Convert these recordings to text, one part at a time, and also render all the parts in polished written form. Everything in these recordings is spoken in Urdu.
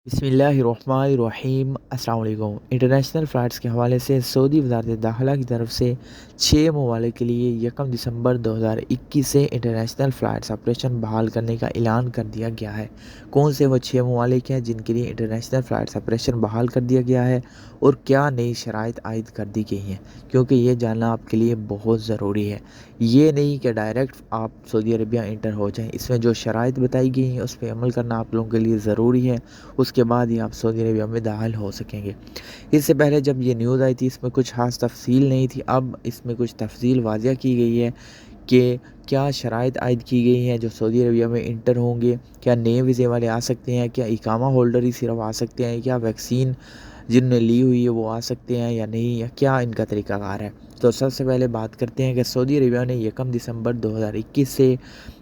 بسم اللہ الرحمن الرحیم۔ السلام علیکم۔ انٹرنیشنل فلائٹس کے حوالے سے سعودی وزارت داخلہ کی طرف سے 6 ممالک کے لیے 1 دسمبر 2021 سے انٹرنیشنل فلائٹس آپریشن بحال کرنے کا اعلان کر دیا گیا ہے۔ کون سے وہ 6 ممالک ہیں جن کے لیے انٹرنیشنل فلائٹس آپریشن بحال کر دیا گیا ہے اور کیا نئی شرائط عائد کر دی گئی ہیں، کیونکہ یہ جاننا آپ کے لیے بہت ضروری ہے۔ یہ نہیں کہ ڈائریکٹ آپ سعودی عربیہ انٹر ہو جائیں، اس میں جو شرائط بتائی گئی ہیں اس پہ عمل کرنا آپ لوگوں کے لیے ضروری ہے، اس کے بعد ہی آپ سعودی عربیہ میں داخل ہو سکیں گے۔ اس سے پہلے جب یہ نیوز آئی تھی اس میں کچھ خاص تفصیل نہیں تھی، اب اس میں کچھ تفصیل واضح کی گئی ہے کہ کیا شرائط عائد کی گئی ہیں جو سعودی عربیہ میں انٹر ہوں گے، کیا نئے ویزے والے آ سکتے ہیں، کیا اقامہ ہولڈر ہی صرف آ سکتے ہیں، کیا ویکسین جن نے لی ہوئی ہے وہ آ سکتے ہیں یا نہیں، یا کیا ان کا طریقہ کار ہے۔ تو سب سے پہلے بات کرتے ہیں کہ سعودی عربیہ نے 1 دسمبر 2021 سے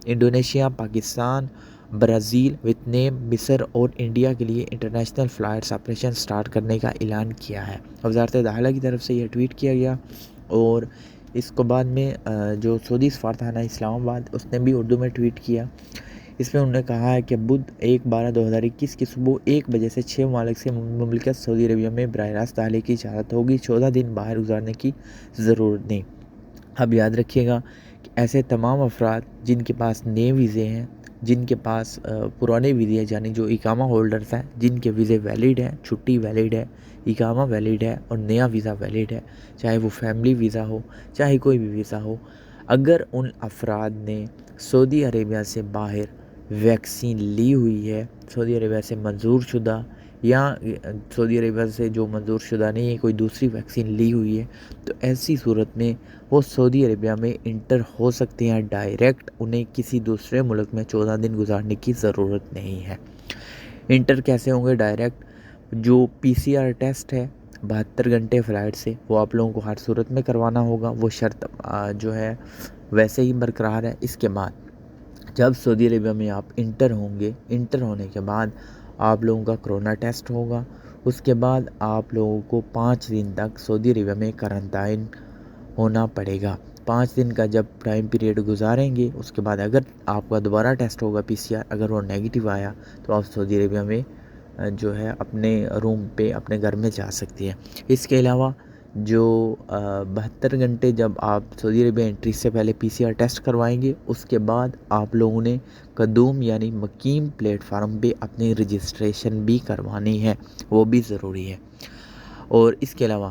انڈونیشیا، پاکستان، برازیل، ویتنام، مصر اور انڈیا کے لیے انٹرنیشنل فلائٹس آپریشن سٹارٹ کرنے کا اعلان کیا ہے۔ وزارت داخلہ کی طرف سے یہ ٹویٹ کیا گیا، اور اس کو بعد میں جو سعودی سفارتخانہ اسلام آباد اس نے بھی اردو میں ٹویٹ کیا۔ اس میں انہوں نے کہا ہے کہ بدھ 1/12/2021 کی صبح 1 بجے سے 6 ممالک سے مملکت سعودی عربیہ میں براہ راست داخلے کی اجازت ہوگی، 14 دن باہر گزارنے کی ضرورت نہیں۔ اب یاد رکھیے گا کہ ایسے تمام افراد جن کے پاس نئے ویزے ہیں، جن کے پاس پرانے ویزے ہیں، یعنی جو اقامہ ہولڈرز ہیں جن کے ویزے ویلڈ ہیں، چھٹی ویلڈ ہے، اقامہ ویلڈ ہے اور نیا ویزا ویلڈ ہے، چاہے وہ فیملی ویزا ہو، چاہے کوئی بھی ویزا ہو، اگر ان افراد نے سعودی عربیہ سے باہر ویکسین لی ہوئی ہے، سعودی عربیہ سے منظور شدہ یا سعودی عربیہ سے جو منظور شدہ نہیں ہے کوئی دوسری ویکسین لی ہوئی ہے، تو ایسی صورت میں وہ سعودی عربیہ میں انٹر ہو سکتے ہیں ڈائریکٹ، انہیں کسی دوسرے ملک میں 14 دن گزارنے کی ضرورت نہیں ہے۔ انٹر کیسے ہوں گے ڈائریکٹ؟ جو PCR ٹیسٹ ہے 72 گھنٹے فلائٹ سے، وہ آپ لوگوں کو ہر صورت میں کروانا ہوگا، وہ شرط جو ہے ویسے ہی برقرار ہے۔ اس کے بعد جب سعودی عربیہ میں آپ انٹر ہوں گے، انٹر ہونے کے بعد آپ لوگوں کا کرونا ٹیسٹ ہوگا، اس کے بعد آپ لوگوں کو 5 دن تک سعودی عربیہ میں کرنٹائن ہونا پڑے گا۔ 5 دن کا جب ٹائم پیریڈ گزاریں گے، اس کے بعد اگر آپ کا دوبارہ ٹیسٹ ہوگا PCR، اگر وہ نیگیٹو آیا تو آپ سعودی عربیہ میں جو ہے اپنے روم پہ اپنے گھر میں جا سکتی ہیں۔ اس کے علاوہ جو 72 گھنٹے جب آپ سعودی عربیہ انٹری سے پہلے PCR ٹیسٹ کروائیں گے، اس کے بعد آپ لوگوں نے قدوم یعنی مقیم پلیٹ فارم پہ اپنی رجسٹریشن بھی کروانی ہے، وہ بھی ضروری ہے۔ اور اس کے علاوہ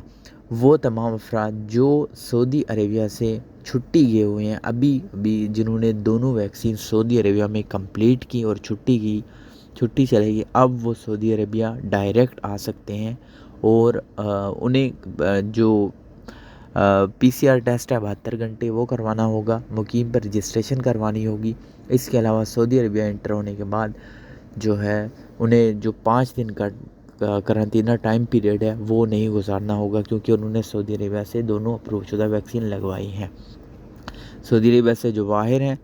وہ تمام افراد جو سعودی عربیہ سے چھٹی گئے ہوئے ہیں ابھی جنہوں نے دونوں ویکسین سعودی عربیہ میں کمپلیٹ کی اور چھٹی چلے گی، اب وہ سعودی عربیہ ڈائریکٹ آ سکتے ہیں، اور انہیں جو PCR ٹیسٹ ہے 72 گھنٹے وہ کروانا ہوگا، مقیم پر رجسٹریشن کروانی ہوگی۔ اس کے علاوہ سعودی عربیہ انٹر ہونے کے بعد جو ہے انہیں جو 5 دن کا قرنطینہ ٹائم پیریڈ ہے وہ نہیں گزارنا ہوگا، کیونکہ انہوں نے سعودی عربیہ سے دونوں اپروو شدہ ویکسین لگوائی ہیں۔ سعودی عربیہ سے جو باہر ہیں،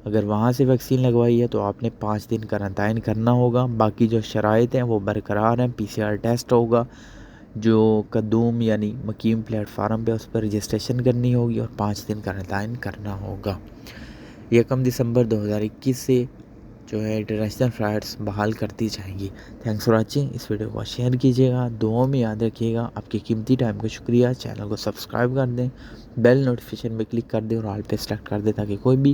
اگر وہاں سے ویکسین لگوائی ہے تو آپ نے 5 دن قرنطائن کرنا ہوگا۔ باقی جو شرائط ہیں وہ برقرار ہیں، PCR ٹیسٹ ہوگا، جو قدوم یعنی مقیم پلیٹ فارم پہ اس پر رجسٹریشن کرنی ہوگی اور 5 دن قرنطائن کرنا ہوگا۔ 1 دسمبر 2021 سے جو ہے انٹرنیشنل فلائٹس بحال کر دی جائیں گی۔ Thanks for watching. اس ویڈیو کو شیئر کیجیے گا، دعاؤں میں یاد رکھیے گا۔ آپ کے قیمتی ٹائم کا شکریہ۔ چینل کو سبسکرائب کر دیں، بیل نوٹیفیکیشن پہ کلک کر دیں اور آل پہ سلیکٹ کر دیں تاکہ کوئی بھی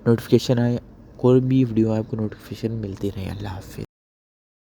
نوٹیفیکیشن آئے، کوئی بھی ویڈیو آئے آپ کو نوٹیفیکیشن ملتی رہے۔ اللہ حافظ۔